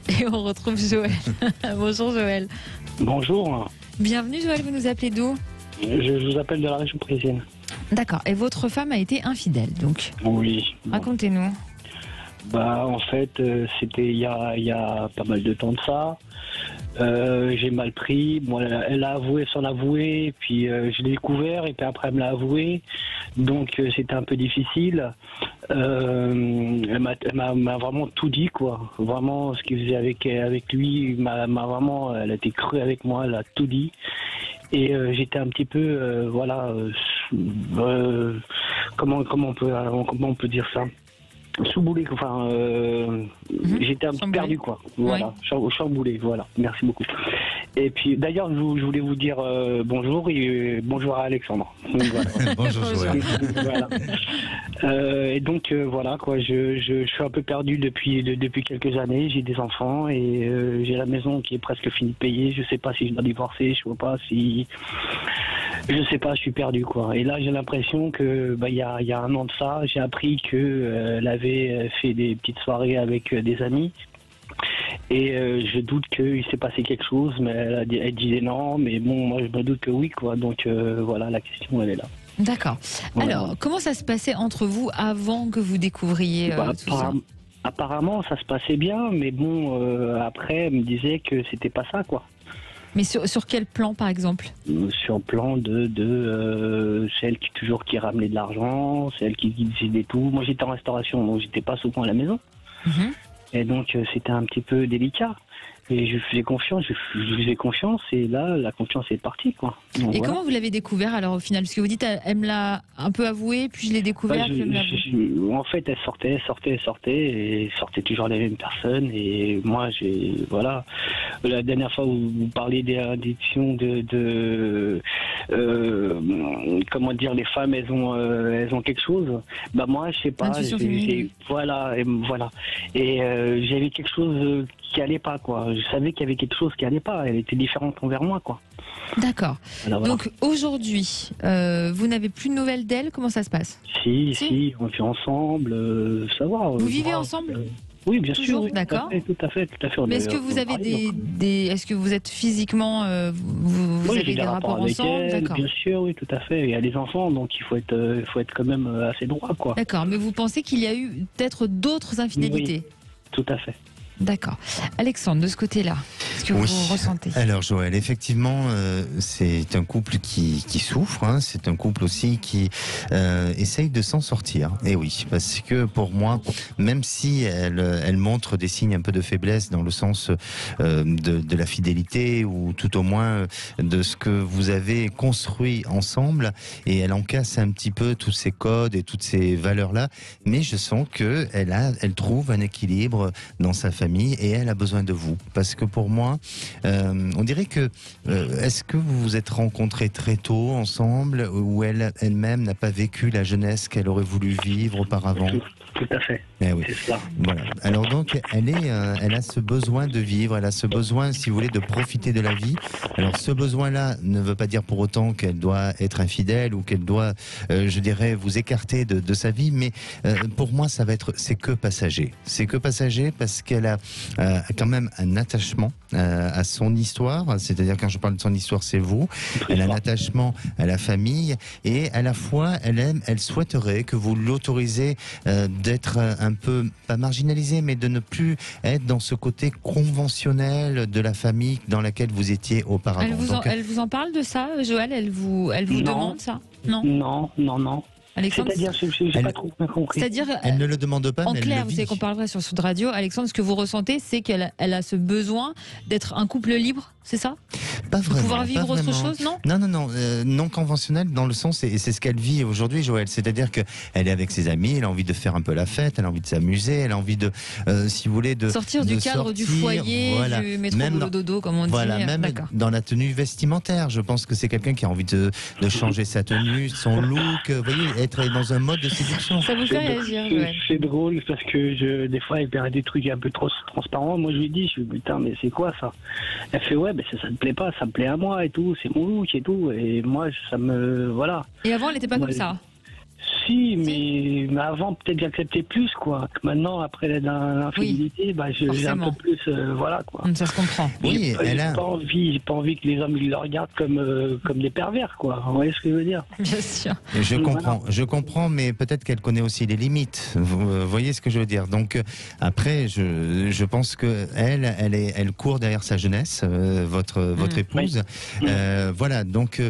Et on retrouve Joël. Bonjour Joël. Bonjour, Bienvenue Joël, vous nous appelez d'où? je vous appelle de la région parisienne. D'accord, et votre femme a été infidèle, donc Oui. Bon. racontez-nous. En fait, c'était il y a pas mal de temps de ça. J'ai mal pris. Moi, elle a avoué sans l'avouer, puis je l'ai découvert, et puis après elle me l'a avoué. Donc c'était un peu difficile. Elle m'a vraiment tout dit, quoi. Vraiment, ce qu'il faisait avec lui, elle a été crue avec moi, elle a tout dit. Et j'étais un petit peu, comment on peut dire ça? Sous-boulé, j'étais un peu perdu, quoi. Voilà, chamboulé, voilà. Merci beaucoup. Et puis, d'ailleurs, je voulais vous dire bonjour et bonjour à Alexandre. Donc, voilà. Bonjour Joël. Voilà. Et donc, voilà, quoi. Je suis un peu perdu depuis quelques années. J'ai des enfants et j'ai la maison qui est presque finie de payer. Je sais pas si je dois divorcer. Je sais pas si. Je sais pas, je suis perdu, quoi. Et là, j'ai l'impression que, il y a un an de ça, j'ai appris que elle avait fait des petites soirées avec des amis. Et je doute qu'il s'est passé quelque chose, mais elle disait non, mais bon, moi je me doute que oui, quoi. Donc voilà, la question, elle est là. D'accord. Voilà. Alors, comment ça se passait entre vous avant que vous découvriez tout ça? Apparemment, ça se passait bien, mais bon, après, elle me disait que c'était pas ça, quoi. Mais sur quel plan, par exemple? Sur le plan de celle qui ramenait de l'argent, celle qui décidait tout. Moi, j'étais en restauration, donc j'étais pas souvent à la maison. Mhm. Et donc, c'était un petit peu délicat. Et je faisais confiance, et là, la confiance est partie, quoi. Donc, Et voilà. comment vous l'avez découvert alors au final? Parce que vous dites, elle me l'a un peu avoué, puis je l'ai découvert, puis elle me l'a avoué. En fait, elle sortait et toujours les mêmes personnes. Et moi, voilà. La dernière fois où vous parliez d'addiction comment dire, les femmes, elles ont quelque chose. Moi, je sais pas. Intuition féminine. Voilà. Et j'avais quelque chose qui allait pas, quoi. Je savais qu'il y avait quelque chose qui allait pas. Elle était différente envers moi, quoi. D'accord. Alors, voilà. Donc aujourd'hui, vous n'avez plus de nouvelles d'elle? Comment ça se passe? Si, on vit ensemble, ça va. Vous vivez ensemble? Oui, bien Toujours, sûr. Oui, d'accord. Tout à fait. Mais est-ce que vous avez est-ce que vous êtes physiquement, vous Oui, avez j'ai des rapports avec ensemble? elle, D'accord. bien sûr, oui, tout à fait. Il y a des enfants, donc il faut être quand même assez droit, quoi. D'accord. Mais vous pensez qu'il y a eu peut-être d'autres infidélités? Tout à fait. D'accord. Alexandre, de ce côté-là, qu'est-ce que vous ressentez? Alors Joël, effectivement, c'est un couple qui souffre, hein. C'est un couple aussi qui essaye de s'en sortir. Et oui, parce que pour moi, même si elle montre des signes un peu de faiblesse dans le sens de la fidélité, ou tout au moins de ce que vous avez construit ensemble, et elle en casse un petit peu tous ces codes et toutes ces valeurs-là, mais je sens que elle trouve un équilibre dans sa famille, et elle a besoin de vous. Parce que pour moi, on dirait que est-ce que vous vous êtes rencontrés très tôt ensemble, ou elle-même n'a pas vécu la jeunesse qu'elle aurait voulu vivre auparavant? Tout à fait. Eh oui. C'est ça. Voilà. Alors donc, elle a ce besoin de vivre, elle a ce besoin, si vous voulez, de profiter de la vie. Alors ce besoin-là ne veut pas dire pour autant qu'elle doit être infidèle, ou qu'elle doit, je dirais, vous écarter de sa vie, mais pour moi, c'est que passager. C'est que passager parce qu'elle a quand même un attachement à son histoire. C'est-à-dire, quand je parle de son histoire, c'est vous. Elle a un attachement à la famille, et à la fois, elle souhaiterait que vous l'autorisez d'être un peu, pas marginalisé, mais de ne plus être dans ce côté conventionnel de la famille dans laquelle vous étiez auparavant. Elle vous en parle de ça, Joël? Elle vous demande ça? Non. Non. Alexandre, C'est-à-dire, je n'ai pas trop bien compris. c'est-à-dire, Elle ne le demande pas, en mais clair, elle le vous vit. savez qu'on parle vrai sur Sud Radio. Alexandre, ce que vous ressentez, c'est qu'elle a ce besoin d'être un couple libre, c'est ça? Pas De vraiment. pouvoir vivre pas autre vraiment. chose, non? Non, non conventionnel dans le sens, et c'est ce qu'elle vit aujourd'hui, Joël. C'est-à-dire que elle est avec ses amis, elle a envie de faire un peu la fête, elle a envie de s'amuser, elle a envie de, si vous voulez, de sortir du cadre du foyer, voilà. du métro Même boulot dodo, comme on dit. Voilà, même D'accord. dans la tenue vestimentaire. Je pense que c'est quelqu'un qui a envie de changer sa tenue, son look, vous voyez, être dans un mode de séduction. Ça vous fait réagir, Joël? C'est drôle parce que des fois, elle perd des trucs un peu trop transparents. Moi, je lui dis, putain, mais c'est quoi ça? Elle fait, ouais, ça ne plaît pas, ça me plaît à moi et tout, c'est mon look et tout. Et moi, ça me. Voilà. Et avant, elle n'était pas comme ça? Si, mais avant, peut-être j'acceptais plus, quoi. Maintenant, après l'infidélité, j'ai un peu plus, voilà, quoi. Ça se comprend. Oui, J'ai pas envie que les hommes ils le regardent comme des pervers, quoi. Vous voyez ce que je veux dire? Bien sûr. Je comprends, mais peut-être qu'elle connaît aussi les limites. Vous voyez ce que je veux dire? Donc après, je pense que elle court derrière sa jeunesse, votre épouse. Oui. Voilà. Donc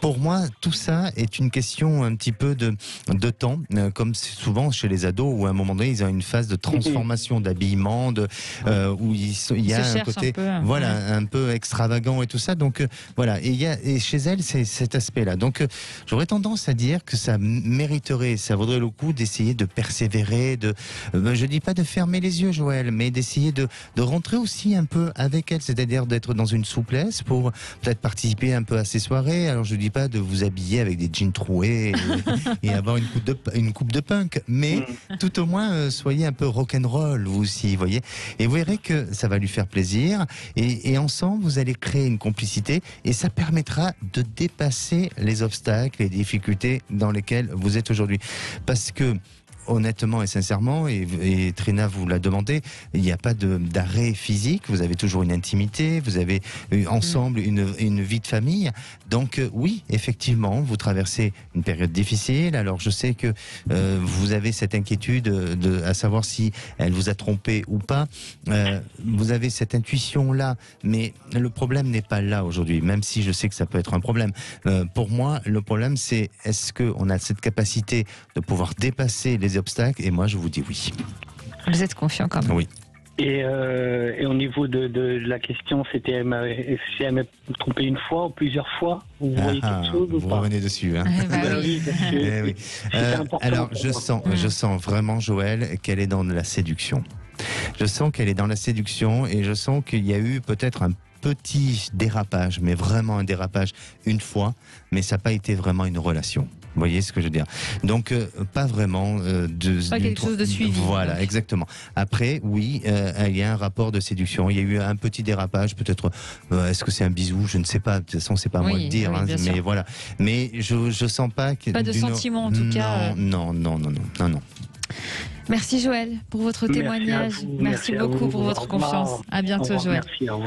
pour moi, tout ça est une question un petit peu de temps, comme souvent chez les ados, où à un moment donné, ils ont une phase de transformation d'habillement, où il y a un côté, un peu extravagant et tout ça. Donc voilà. Et chez elle, c'est cet aspect-là. Donc j'aurais tendance à dire que ça mériterait, ça vaudrait le coup d'essayer de persévérer, je dis pas de fermer les yeux, Joël, mais d'essayer de rentrer aussi un peu avec elle, c'est-à-dire d'être dans une souplesse pour peut-être participer un peu à ces soirées. Alors je dis pas de vous habiller avec des jeans troués et avoir une coupe de punk, mais tout au moins soyez un peu rock'n'roll vous aussi, vous voyez. Et vous verrez que ça va lui faire plaisir et ensemble vous allez créer une complicité et ça permettra de dépasser les obstacles, les difficultés dans lesquelles vous êtes aujourd'hui. Parce que honnêtement et sincèrement, et Trina vous l'a demandé, il n'y a pas d'arrêt physique, vous avez toujours une intimité, vous avez ensemble une vie de famille. Donc oui, effectivement, vous traversez une période difficile. Alors je sais que vous avez cette inquiétude à savoir si elle vous a trompé ou pas. Vous avez cette intuition-là, mais le problème n'est pas là aujourd'hui, même si je sais que ça peut être un problème. Pour moi, le problème c'est est-ce qu'on a cette capacité de pouvoir dépasser les obstacles, et moi je vous dis oui. Vous êtes confiant quand même. Oui. Et au niveau de la question, c'était si elle m'a trompé une fois ou plusieurs fois, vous voyez quelque chose ou vous pas? revenez dessus, hein. Oui. Oui. Alors je sens vraiment, Joël, qu'elle est dans la séduction. Je sens qu'elle est dans la séduction et je sens qu'il y a eu peut-être un petit dérapage, mais vraiment un dérapage une fois, mais ça n'a pas été vraiment une relation. Vous voyez ce que je veux dire? Donc, pas vraiment pas quelque chose de suivi. Voilà, exactement. Après, oui, il y a un rapport de séduction. Il y a eu un petit dérapage, peut-être. Est-ce que c'est un bisou? Je ne sais pas. De toute façon, c'est pas à moi de dire. Oui, mais sûr. voilà. Mais je sens pas que. Pas de sentiment en tout cas. Non. Merci Joël pour votre témoignage. Merci beaucoup pour votre confiance. À bientôt Joël. Merci, au revoir.